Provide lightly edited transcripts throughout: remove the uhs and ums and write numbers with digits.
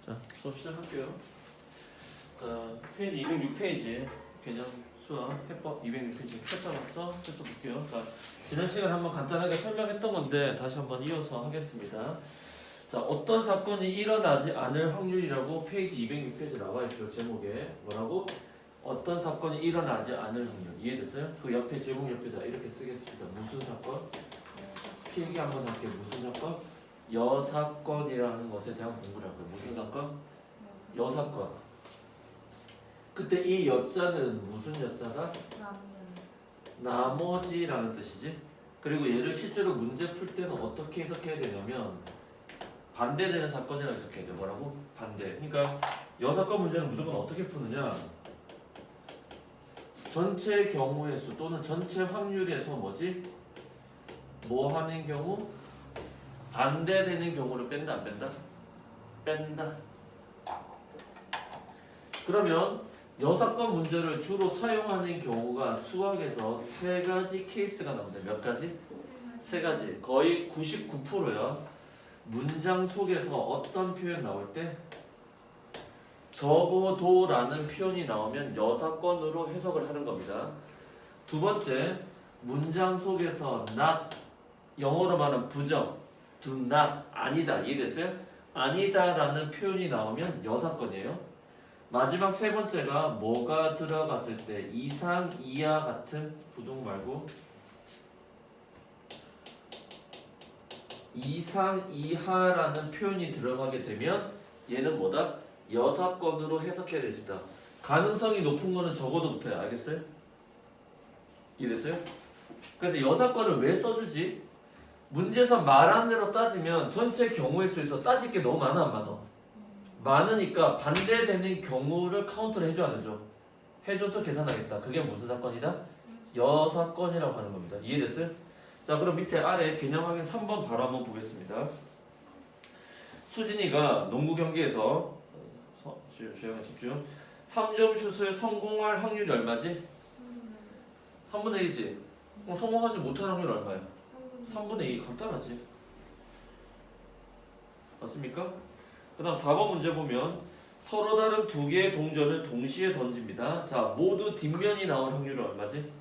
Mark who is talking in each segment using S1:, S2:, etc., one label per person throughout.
S1: 자, 수업 시작할게요. 자, 페이지 206페이지 개념 수학 해법 206페이지 펼쳐봤어? 펼쳐볼게요. 자, 지난 시간에 한번 간단하게 설명했던 건데 다시 한번 이어서 하겠습니다. 자, 어떤 사건이 일어나지 않을 확률이라고 페이지 206페이지 나와있죠. 제목에 뭐라고? 어떤 사건이 일어나지 않을 확률. 이해됐어요? 그 옆에 제목 옆에다 이렇게 쓰겠습니다. 무슨 사건? 필기 한번 할게요. 무슨 사건? 여사건이라는 것에 대한 공부를 할 거예요. 무슨 사건? 여사건. 그때 이 여자는 무슨 여자다? 나머지라는 뜻이지. 그리고 얘를 실제로 문제 풀 때는 어떻게 해석해야 되냐면 반대되는 사건이라고 해석해야 돼. 뭐라고? 반대. 그러니까 여사건 문제는 무조건 어떻게 푸느냐? 전체 경우의 수 또는 전체 확률에서 뭐지? 뭐 하는 경우? 반대되는 경우를 뺀다 안 뺀다? 뺀다. 그러면 여사건 문제를 주로 사용하는 경우가 수학에서 세 가지 케이스가 나옵니다. 몇 가지? 세 가지. 거의 99%야. 문장 속에서 어떤 표현 나올 때? 적어도라는 표현이 나오면 여사건으로 해석을 하는 겁니다. 두 번째, 문장 속에서 not, 영어로 말하면 부정, do not, 아니다. 이해됐어요? 아니다라는 표현이 나오면 여사건이에요. 마지막 세 번째가 뭐가 들어갔을 때 이상, 이하 같은 부동 말고 이상, 이하라는 표현이 들어가게 되면 얘는 뭐다? 여사건으로 해석해야 되시다. 가능성이 높은 거는 적어도 붙어요. 알겠어요? 이해됐어요? 그래서 여사건을 왜 써주지? 문제에서 말한 대로 따지면 전체 경우의 수에서 따질 게 너무 많아 안 많아? 많으니까 반대되는 경우를 카운트를 해줘 안 해줘? 해줘서 계산하겠다. 그게 무슨 사건이다? 여사건이라고 하는 겁니다. 이해됐어요? 자, 그럼 밑에 아래 개념 확인 3번 바로 한번 보겠습니다. 수진이가 농구 경기에서 주영아 집중 3점 슛을 성공할 확률이 얼마지? 3분의 1이지? 그럼 성공하지 못할 확률이 얼마야? 3분의 2. 간단하지. 맞습니까? 그 다음 4번 문제 보면 서로 다른 두 개의 동전을 동시에 던집니다. 자, 모두 뒷면이 나올 확률은 얼마지?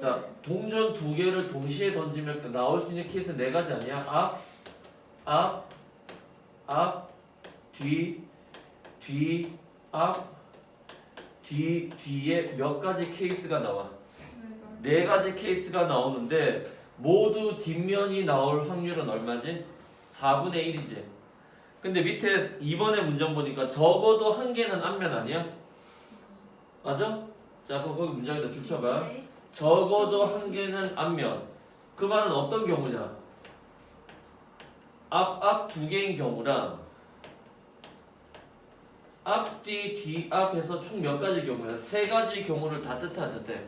S1: 자, 동전 두 개를 동시에 던지면 나올 수 있는 케이스는 네 가지 아니야? 앞, 뒤, 앞, 뒤에 몇 가지 케이스가 나와? 네 가지 케이스가 나오는데 모두 뒷면이 나올 확률은 얼마지? 4분의 1이지. 근데 밑에 2번의 문장 보니까 적어도 한 개는 앞면 아니야? 맞아? 자, 그럼 거기 문장에다 줄쳐봐. 적어도 한 개는 앞면. 그 말은 어떤 경우냐? 앞 두 개인 경우랑 앞뒤 앞에서 총 몇 가지 경우야? 세 가지 경우를 다 뜻해.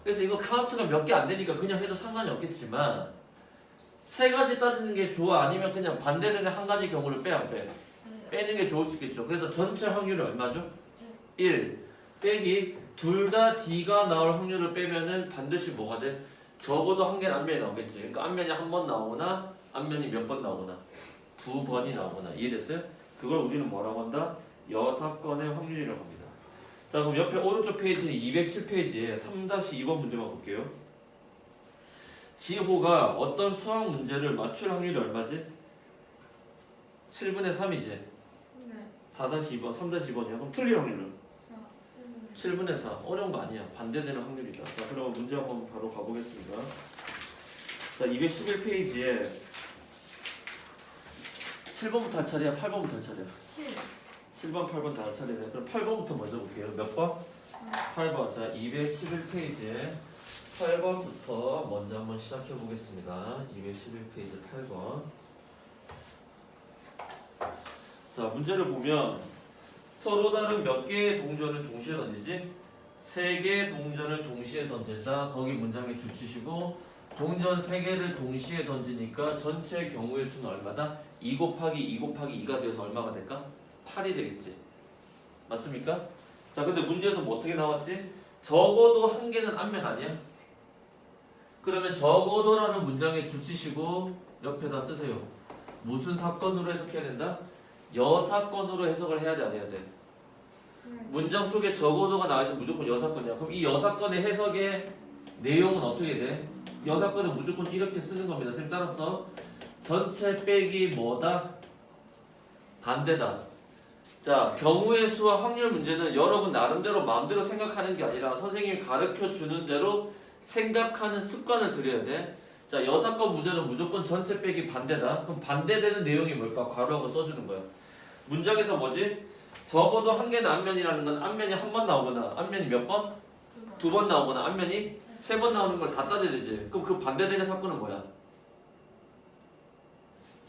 S1: 그래서 이거 카운트가 몇 개 안 되니까 그냥 해도 상관이 없겠지만 세 가지 따지는 게 좋아? 아니면 그냥 반대되는 한 가지 경우를 빼 안 빼? 빼는 게 좋을 수 있겠죠. 그래서 전체 확률이 얼마죠? 1 빼기 둘 다 D가 나올 확률을 빼면은 반드시 뭐가 돼? 적어도 한 개는 앞면이 나오겠지. 그러니까 앞면이 한 번 나오거나 앞면이 몇 번 나오거나 두 번이 나오거나. 이해됐어요? 그걸 우리는 뭐라고 한다? 여사건의 확률이라고 합니다. 자, 그럼 옆에 오른쪽 페이지 207페이지에 3-2번 문제만 볼게요. 지호가 어떤 수학 문제를 맞출 확률이 얼마지? 7분의 3이지?
S2: 네.
S1: 4-2번, 3-2번이야. 그럼 틀릴 확률은? 7분의 4. 어려운 거 아니야. 반대되는 확률이다. 자, 그럼 문제 한번 바로 가보겠습니다. 자, 211페이지에 7번부터 할 차례야? 8번부터 할 차례야? 7번, 8번 다 할 차례네. 그럼 8번부터 먼저 볼게요. 몇 번? 8번. 자, 211페이지에 8번부터 먼저 한번 시작해 보겠습니다. 211페이지 8번. 자, 문제를 보면 서로 다른 몇 개의 동전을 동시에 던지지? 3개의 동전을 동시에 던진다. 거기 문장에 줄치시고 동전 3개를 동시에 던지니까 전체 경우의 수는 얼마다? 2 곱하기 2 곱하기 2가 되어서 얼마가 될까? 8이 되겠지. 맞습니까? 자, 근데 문제에서 뭐 어떻게 나왔지? 적어도 한 개는 앞면 아니야? 그러면 적어도라는 문장에 줄치시고 옆에다 쓰세요. 무슨 사건으로 해석해야 된다? 여사건으로 해석을 해야 돼, 안 해야 돼? 문장 속에 적어도가 나와있으면 무조건 여사건이야. 그럼 이 여사건의 해석의 내용은 어떻게 돼? 여사건은 무조건 이렇게 쓰는 겁니다. 선생님 따라서 전체 빼기 뭐다? 반대다. 자, 경우의 수와 확률 문제는 여러분 나름대로 마음대로 생각하는 게 아니라 선생님이 가르쳐 주는 대로 생각하는 습관을 들여야 돼. 자, 여사건 문제는 무조건 전체 빼기 반대다. 그럼 반대되는 내용이 뭘까? 괄호하고 써주는 거야. 문장에서 뭐지? 적어도 한 개는 앞면이라는 건 앞면이 한 번 나오거나 앞면이 몇 번? 두 번 나오거나 앞면이 세 번 나오는 걸 다 따져야 되지. 그럼 그 반대되는 사건은 뭐야?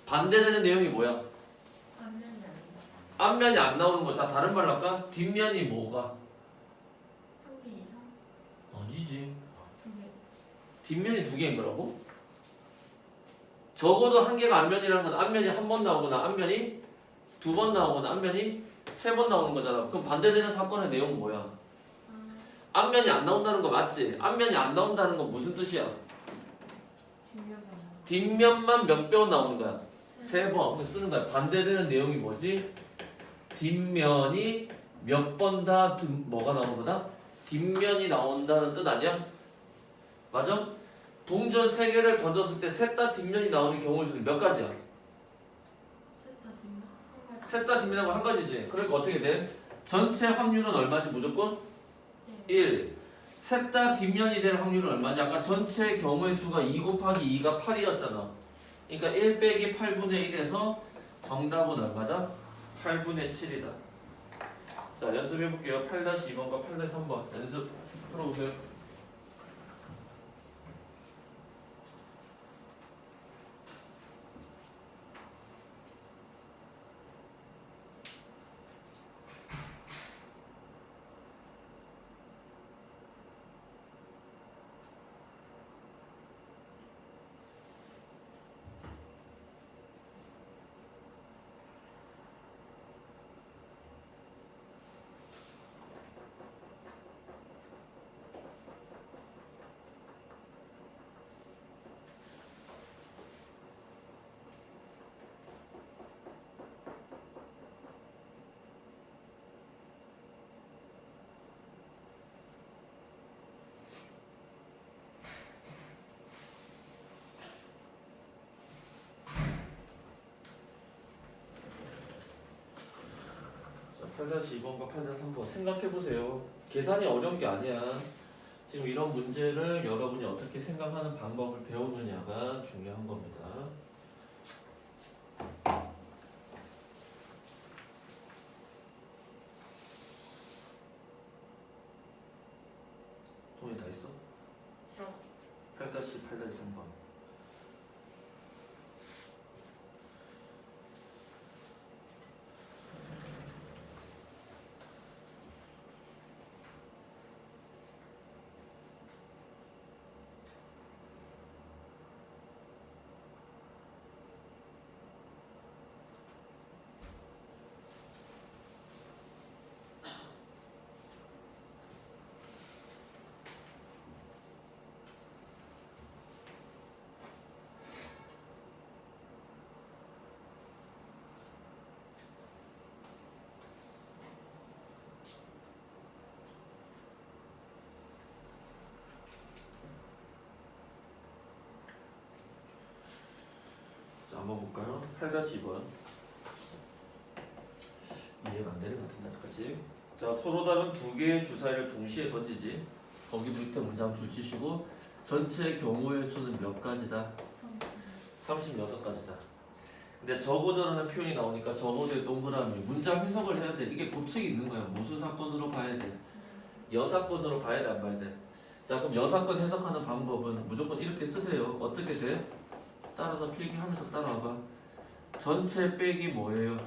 S1: 반대되는 내용이 뭐야? 앞면이 안 나오는 거. 자, 다른 말로 할까? 뒷면이 뭐가?
S2: 한 개 이상?
S1: 아니지.
S2: 두 개.
S1: 뒷면이 두 개인 거라고? 적어도 한 개가 앞면이라는 건 앞면이 한 번 나오거나 앞면이 두 번 나오거나 앞면이 세 번 나오는 거잖아. 그럼 반대되는 사건의 내용은 뭐야? 앞면이 안 나온다는 거 맞지? 앞면이 안 나온다는 건 무슨 뜻이야? 뒷면만 몇 번 나오는 거야? 세 번 쓰는 거야. 반대되는 내용이 뭐지? 뒷면이 몇 번 다 뭐가 나오는 거다? 뒷면이 나온다는 뜻 아니야? 맞아? 동전 3개를 던졌을 때 셋 다 뒷면이 나오는 경우의 수는 몇 가지야? 셋 다 뒷면하고 한 가지지. 그러니까 어떻게 돼? 전체 확률은 얼마지 무조건? 1. 셋 다 뒷면이 될 확률은 얼마지? 아까 전체 경우의 수가 2 곱하기 2가 8이었잖아. 그러니까 1 빼기 8분의 1에서 정답은 얼마다? 8분의 7이다. 자, 연습해볼게요. 8-2번과 8-3번 연습 풀어보세요. 자, 8-2번과 8-3번 생각해보세요. 계산이 어려운 게 아니야. 지금 이런 문제를 여러분이 어떻게 생각하는 방법을 배우느냐가 중요한 겁니다. 동이 다 있어? 8-8-3번. 한번 볼까요? 8-2번 이해가 안 되는 것 같은데 아직까지. 자, 서로 다른 두 개의 주사위를 동시에 던지지. 거기 밑에 문장 줄 치시고 전체 경우의 수는 몇 가지다? 36가지다. 근데 적어도라는 표현이 나오니까 적어도의 동그라미 문장 해석을 해야 돼. 이게 법칙이 있는 거야. 무슨 사건으로 봐야 돼? 여사건으로 봐야 돼, 안 봐야 돼? 자, 그럼 여사건 해석하는 방법은 무조건 이렇게 쓰세요. 어떻게 돼? 따라서 필기하면서 따라와봐. 전체 빼기 뭐예요?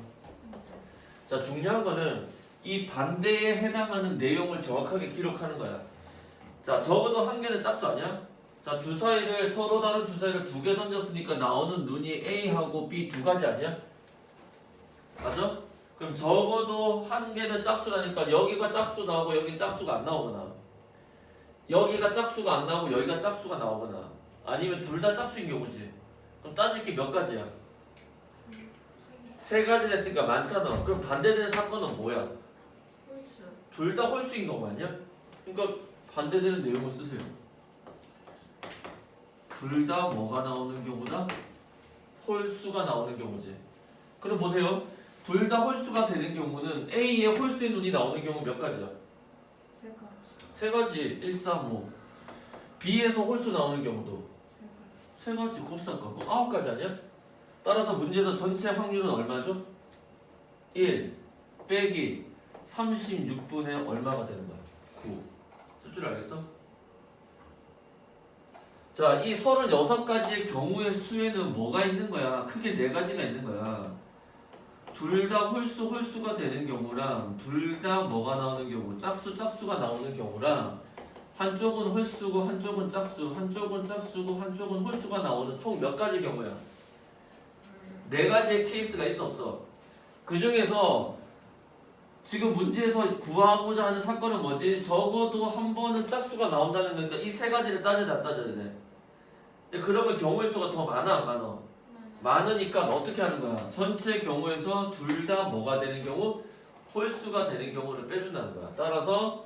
S1: 자, 중요한 거는 이 반대에 해당하는 내용을 정확하게 기록하는 거야. 자, 적어도 한 개는 짝수 아니야? 자, 주사위를 서로 다른 주사위를 두 개 던졌으니까 나오는 눈이 A하고 B 두 가지 아니야? 맞아? 그럼 적어도 한 개는 짝수라니까 여기가 짝수 나오고 여기 짝수가 안 나오거나 여기가 짝수가 안 나오고 여기가 짝수가 나오거나 아니면 둘 다 짝수인 경우지. 그럼 따질 게 몇 가지야? 세 가지 됐으니까 많잖아. 그럼 반대되는 사건은 뭐야?
S2: 홀수.
S1: 둘 다 홀수인 경우 아니야? 그러니까 반대되는 내용을 쓰세요. 둘 다 뭐가 나오는 경우다? 홀수가 나오는 경우지. 그럼 보세요. 둘 다 홀수가 되는 경우는 A의 홀수의 눈이 나오는 경우 몇 가지야?
S2: 세 가지.
S1: 세 가지. 1, 3, 5. B에서 홀수 나오는 경우도
S2: 세 가지.
S1: 세 가지. 곱셈 거. 그럼 9가지 아니야? 따라서 문제에서 전체 확률은 얼마죠? 1 빼기 36분의 얼마가 되는 거야? 9. 쓸 줄 알겠어? 자, 이 36가지의 경우의 수에는 뭐가 있는 거야? 크게 네 가지가 있는 거야. 둘 다 홀수가 되는 경우랑 둘 다 뭐가 나오는 경우, 짝수가 나오는 경우랑 한쪽은 홀수고 한쪽은 짝수, 한쪽은 짝수고 한쪽은 홀수가 나오는 총 몇 가지 경우야? 네 가지의 케이스가 있어 없어? 그 중에서 지금 문제에서 구하고자 하는 사건은 뭐지? 적어도 한 번은 짝수가 나온다는 거니까 이 세 가지를 따져야 돼, 따져야 돼. 근데 그러면 경우의 수가 더 많아, 안 많아? 많으니까 어떻게 하는 거야? 전체 경우에서 둘 다 뭐가 되는 경우? 홀수가 되는 경우를 빼준다는 거야. 따라서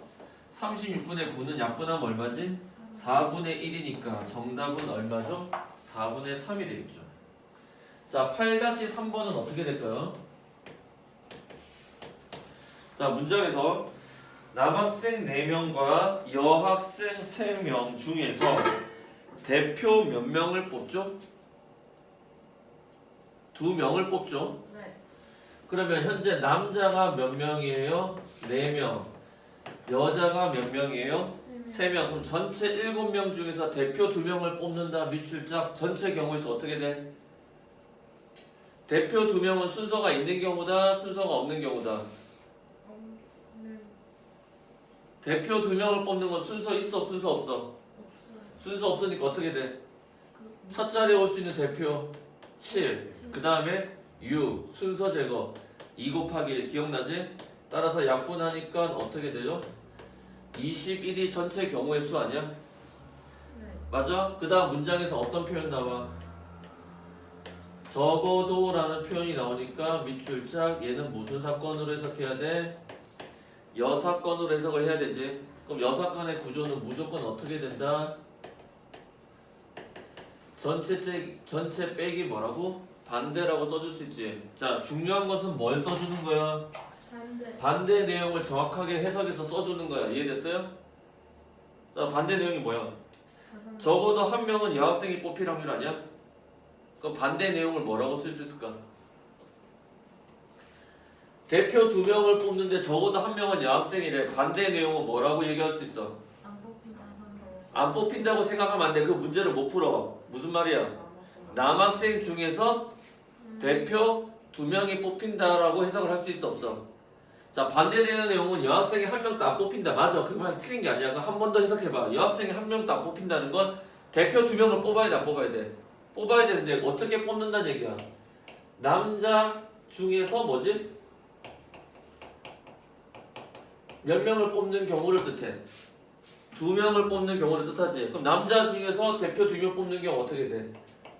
S1: 36분의 9는 약분하면 얼마지? 4분의 1이니까 정답은 얼마죠? 4분의 3이 되겠죠. 자, 8-3번은 어떻게 될까요? 자, 문장에서 남학생 4명과 여학생 3명 중에서 대표 몇 명을 뽑죠? 2명을 뽑죠.
S2: 네.
S1: 그러면 현재 남자가 몇 명이에요? 4명. 여자가 몇 명이에요? 3명. 그럼 전체 7명 중에서 대표 2명을 뽑는다. 밑줄짝 전체 경우에서 어떻게 돼? 대표 2명은 순서가 있는 경우다, 순서가 없는 경우다.
S2: 네.
S1: 대표 2명을 뽑는 건 순서 있어, 순서 없어?
S2: 없어요.
S1: 순서 없으니까 어떻게 돼?
S2: 그
S1: 첫 자리에 올 수 있는 대표 7. 그 다음에 6. 순서 제거. 2 곱하기 1 기억나지? 따라서 약분하니까 어떻게 되죠? 21이 전체 경우의 수 아니야?
S2: 네.
S1: 맞아? 그 다음 문장에서 어떤 표현 나와? 적어도 라는 표현이 나오니까 밑줄짝 얘는 무슨 사건으로 해석해야 돼? 여사건으로 해석을 해야 되지. 그럼 여사건의 구조는 무조건 어떻게 된다? 전체 빼기 뭐라고? 반대라고 써줄 수 있지. 자, 중요한 것은 뭘 써주는 거야?
S2: 반대.
S1: 반대 내용을 정확하게 해석해서 써주는 거야. 이해됐어요? 자, 반대 내용이 뭐야? 적어도 한 명은 여학생이 뽑힐 확률 아니야? 그럼 반대 내용을 뭐라고 쓸 수 있을까? 대표 2명을 뽑는데 적어도 한 명은 여학생이래. 반대 내용은 뭐라고 얘기할 수 있어?
S2: 안 뽑힌다 상관없어.
S1: 안 뽑힌다고 생각하면 안 돼. 그 문제를 못 풀어. 무슨 말이야? 남학생 중에서 대표 2명이 뽑힌다라고 해석을 할 수 있어 없어? 자, 반대되는 내용은 여학생이 한 명도 안 뽑힌다. 맞아. 그 말 틀린 게 아니야. 한 번 더 해석해봐. 여학생이 한 명도 안 뽑힌다는 건 대표 2명을 뽑아야 돼, 안 뽑아야 돼? 뽑아야 되는데 어떻게 뽑는다는 얘기야? 남자 중에서 뭐지? 몇 명을 뽑는 경우를 뜻해? 2명을 뽑는 경우를 뜻하지. 그럼 남자 중에서 대표 2명 뽑는 경우 어떻게 돼?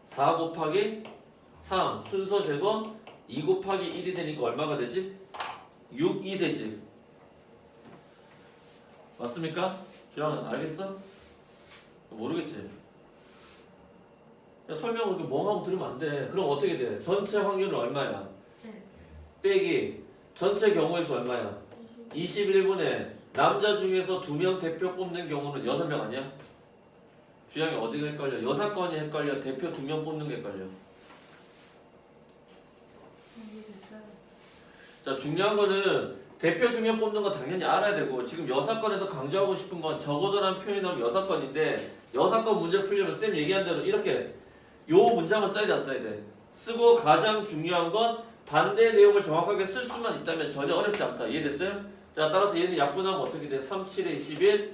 S1: 4 곱하기 3 순서 제거 2 곱하기 1이 되니까 얼마가 되지? 6이 되지. 맞습니까? 주영아 알겠어? 모르겠지? 야, 설명을 이렇게 멍하고 들으면 안 돼. 그럼 어떻게 돼? 전체 확률은 얼마야? 빼기 전체 경우의 수 얼마야? 21분에 남자 중에서 2명 대표 뽑는 경우는 6명 아니야? 주영이 어디가 헷갈려? 여사건이 헷갈려? 대표 2명 뽑는 게 헷갈려?
S2: 이해됐어요.
S1: 자, 중요한 거는 대표 2명 뽑는 거 당연히 알아야 되고 지금 여사건에서 강조하고 싶은 건 적어도라는 표현이 나오면 여사건인데 여사건 문제 풀려면 쌤 얘기한 대로 이렇게 요 문장을 써야 돼, 안 써야 돼? 쓰고 가장 중요한 건 반대 내용을 정확하게 쓸 수만 있다면 전혀 어렵지 않다. 이해됐어요? 자, 따라서 얘는 약분하면 어떻게 돼? 3, 7에 21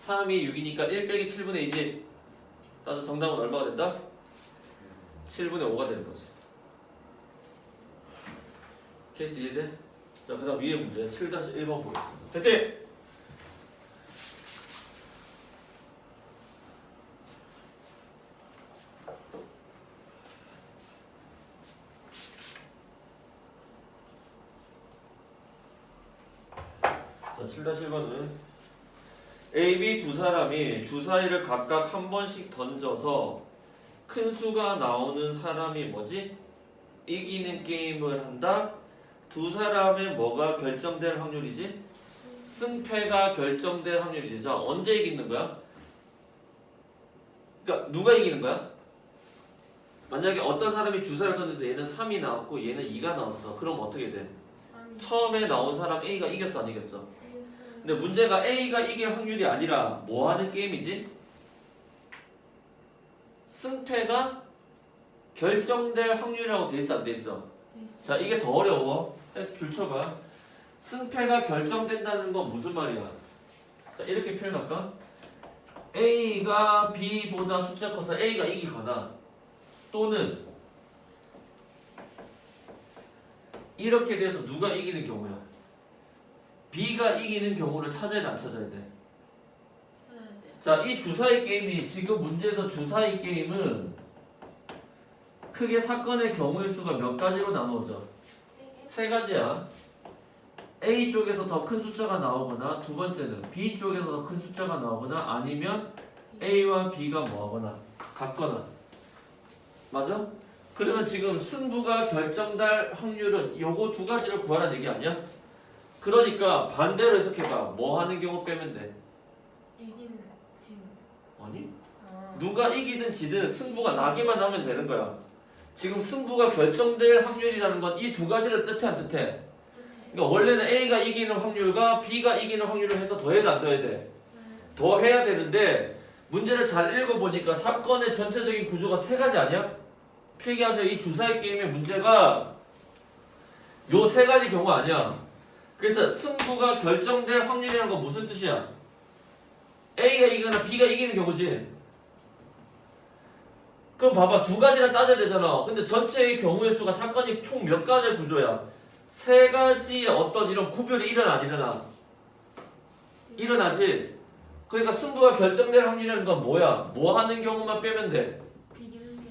S1: 3이 6이니까 1 빼기 7분의 2지. 따라서 정답은 얼마가 된다? 7분의 5가 되는 거지. 케이스 이해돼? 자, 그 다음 위에 문제 7-1번 보겠습니다. 됐대! 자, 7-1번은 A, B 두 사람이 주사위를 각각 한 번씩 던져서 큰 수가 나오는 사람이 뭐지? 이기는 게임을 한다. 두 사람의 뭐가 결정될 확률이지? 승패가 결정될 확률이지. 자, 언제 이기는 거야? 그러니까 누가 이기는 거야? 만약에 어떤 사람이 주사위를 던졌는데 얘는 3이 나왔고 얘는 2가 나왔어. 그럼 어떻게 돼?
S2: 3이
S1: 처음에 나온 사람 A가 이겼어 안 이겼어?
S2: 이겼어요.
S1: 근데 문제가 A가 이길 확률이 아니라 뭐 하는 게임이지? 승패가 결정될 확률이라고 돼 있어 안 돼 있어? 자, 이게 더 어려워. 해서 줄 쳐봐. 승패가 결정된다는 건 무슨 말이야? 자, 이렇게 표현할까? A가 B보다 숫자 커서 A가 이기거나 또는 이렇게 돼서 누가 이기는 경우야? B가 이기는 경우를 찾아야 돼, 안 찾아야 돼?
S2: 찾아야 돼요.
S1: 자, 이 주사위 게임이 지금 문제에서 주사위 게임은 크게 사건의 경우의 수가 몇 가지로 나누어져? 세 가지야. A 쪽에서 더 큰 숫자가 나오거나 두 번째는 B 쪽에서 더 큰 숫자가 나오거나 아니면 A와 B가 뭐하거나 같거나. 맞아? 그러면 지금 승부가 결정될 확률은 요거 두 가지를 구하라는 얘기 아니야? 그러니까 반대로 해석해봐. 뭐 하는 경우 빼면 돼?
S2: 이기는 지금.
S1: 아니?
S2: 아.
S1: 누가 이기든 지든 승부가 나기만 하면 되는 거야. 지금 승부가 결정될 확률이라는 건 이 두 가지를 뜻해 안 뜻해? 그러니까 원래는 A가 이기는 확률과 B가 이기는 확률을 해서 더해야 돼 안 더해야 돼? 더해야 되는데 문제를 잘 읽어보니까 사건의 전체적인 구조가 세 가지 아니야? 필기하세요. 이 주사위 게임의 문제가 요 세 가지 경우 아니야. 그래서 승부가 결정될 확률이라는 건 무슨 뜻이야? A가 이기거나 B가 이기는 경우지. 그럼 봐봐, 두 가지나 따져야 되잖아. 근데 전체의 경우의 수가 사건이 총 몇 가지의 구조야? 세 가지의 어떤 이런 구별이 일어나 안 일어나? 일어나지. 그러니까 승부가 결정될 확률이라는 건 뭐야? 뭐 하는 경우만 빼면 돼?
S2: 이기는 경우.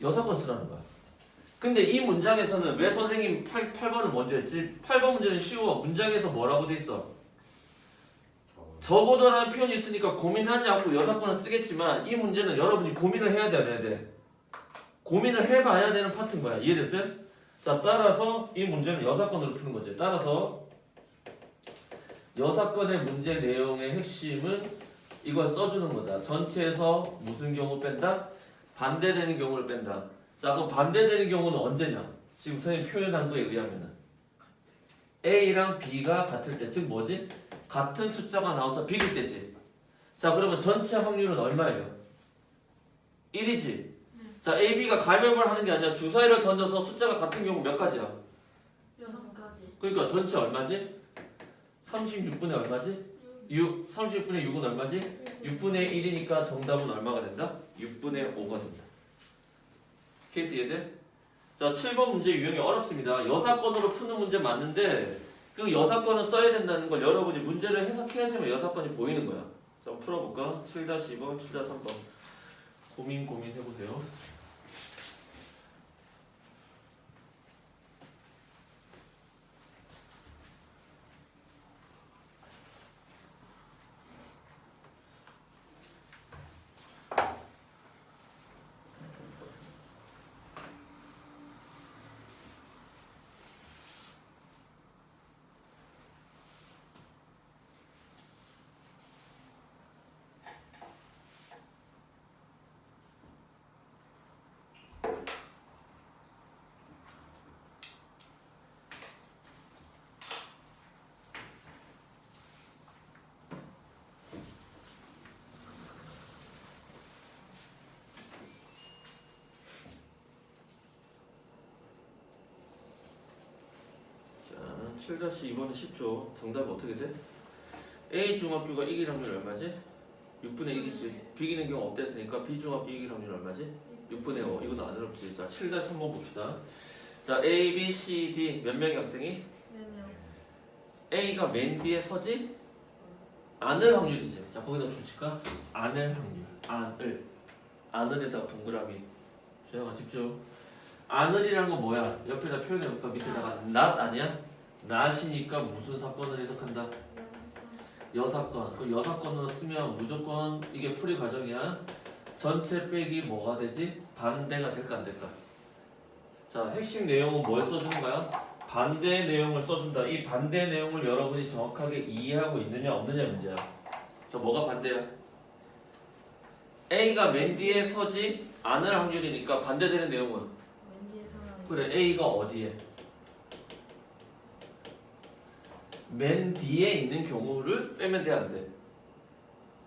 S1: 여사건 쓰라는 거야. 근데 이 문장에서는 왜 선생님 8번을 먼저 했지? 8번 문제는 쉬워. 문장에서 뭐라고 돼 있어? 적어도라는 표현이 있으니까 고민하지 않고 여사건을 쓰겠지만 이 문제는 여러분이 고민을 해야 돼, 안 해야 돼? 고민을 해봐야 되는 파트인 거야. 이해됐어요? 자, 따라서 이 문제는 여사건으로 푸는 거지. 따라서 여사건의 문제 내용의 핵심은 이걸 써주는 거다. 전체에서 무슨 경우 뺀다? 반대되는 경우를 뺀다. 자, 그럼 반대되는 경우는 언제냐? 지금 선생님 표현한 거에 의하면은 A랑 B가 같을 때, 즉 뭐지? 같은 숫자가 나와서 비길 때지. 자, 그러면 전체 확률은 얼마예요? 1이지. 자, A, B가 가위바위보를 하는 게 아니라 주사위를 던져서 숫자가 같은 경우 몇 가지야?
S2: 6가지.
S1: 그러니까 전체 얼마지? 36분의 얼마지? 6. 36분의 6은 얼마지? 6분의 1이니까 정답은 얼마가 된다? 6분의 5가 된다. 케이스 이해돼? 자, 7번 문제 유형이 어렵습니다. 여사건으로 푸는 문제 맞는데 그 여사건을 써야 된다는 걸 여러분이 문제를 해석해야지만 여사건이 보이는 거야. 자, 한번 풀어볼까? 7-2번, 7-3번. 고민해보세요. 자, 7-2번은 쉽죠. 정답이 어떻게 돼? A 중학교가 이길 확률 얼마지? 6분의 1이지. 비기는 경우 없댔으니까 B 중학교 이길 확률 얼마지? 6분의 5. 이건 안 어렵지. 자, 7-3번 봅시다. 자, A, B, C, D 몇 명의 학생이?
S2: 4명.
S1: A가 맨 뒤에 서지? 안을 확률이지. 자, 거기다 줄칠까? 안을 확률. 안을에다가 동그라미. 조영아 집중. 안을이라는 건 뭐야? 옆에다 표현해볼까? 밑에다가 not 아니야? not이니까 무슨 사건을 해석한다? 여사건. 그 여사건으로 쓰면 무조건 이게 풀이 과정이야. 전체 빼기 뭐가 되지? 반대가 될까 안 될까? 자, 핵심 내용은 뭘 써주는가요? 반대 내용을 써준다. 이 반대 내용을 여러분이 정확하게 이해하고 있느냐 없느냐 문제야. 자, 뭐가 반대야? A가 맨 뒤에 서지 않을 확률이니까 반대되는 내용은
S2: 왠지에서는
S1: 그래 A가 어디에? 맨 뒤에 있는 경우를 빼면 돼 안 돼?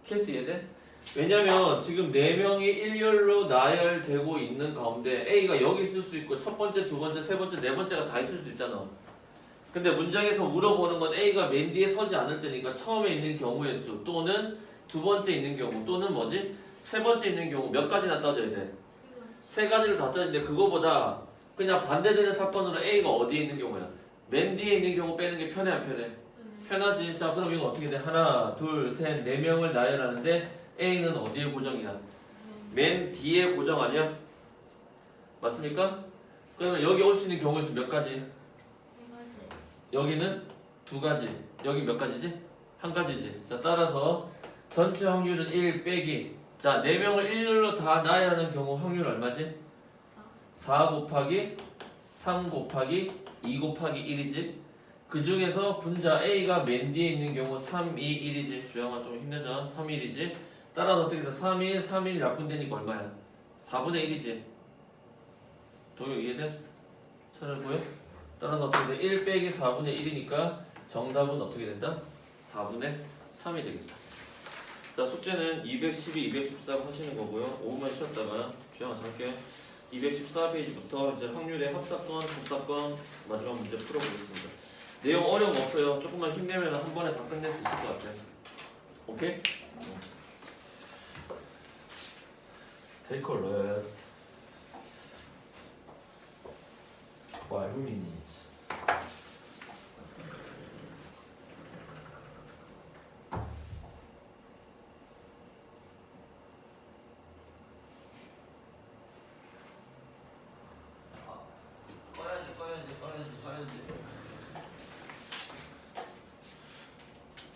S1: 케이스 이해돼? 왜냐면 지금 4명이 일렬로 나열되고 있는 가운데 A가 여기 있을 수 있고 첫 번째, 두 번째, 세 번째, 네 번째가 다 있을 수 있잖아. 근데 문장에서 물어보는 건 A가 맨 뒤에 서지 않을 때니까 처음에 있는 경우의 수 또는 두 번째 있는 경우 또는 뭐지? 세 번째 있는 경우 몇 가지나 따져야 돼? 세 가지를 다 따지는데 그거보다 그냥 반대되는 사건으로 A가 어디에 있는 경우야? 맨 뒤에 있는 경우 빼는 게 편해 안 편해? 편하지. 자 그럼 이거 어떻게 돼? 하나, 둘, 셋, 네 명을 나열하는데 A는 어디에 고정이야? 맨 뒤에 고정 아니야? 맞습니까? 그러면 여기 올 수 있는 경우의 수 몇 가지?
S2: 세 가지.
S1: 여기는 두 가지. 여기 몇 가지지? 한 가지지. 자 따라서 전체 확률은 1 빼기. 자 4명을 일렬로 다 나열하는 경우 확률 얼마지? 4 곱하기 3 곱하기 2 곱하기 1이지. 그 중에서 분자 A가 맨 뒤에 있는 경우 3, 2, 1이지. 주영아 좀 힘내자. 3, 1이지. 따라서 어떻게 돼? 3, 1, 3, 1 약분되니까 얼마야? 4분의 1이지. 동요 이해돼? 차를 보여? 따라서 어떻게 돼? 1 빼기 4분의 1이니까 정답은 어떻게 된다? 4분의 3이 되겠다. 자 숙제는 212, 213 하시는 거고요. 5분만 쉬었다가 주영아 잘게 214페이지부터 이제 확률의 합사건, 곱사건 마지막 문제 풀어보겠습니다. 내용 어려움 없어요. 조금만 힘내면 한 번에 다 끝낼 수 있을 것 같아요. 오케이? Take a rest. 5 minutes. 꺼야지.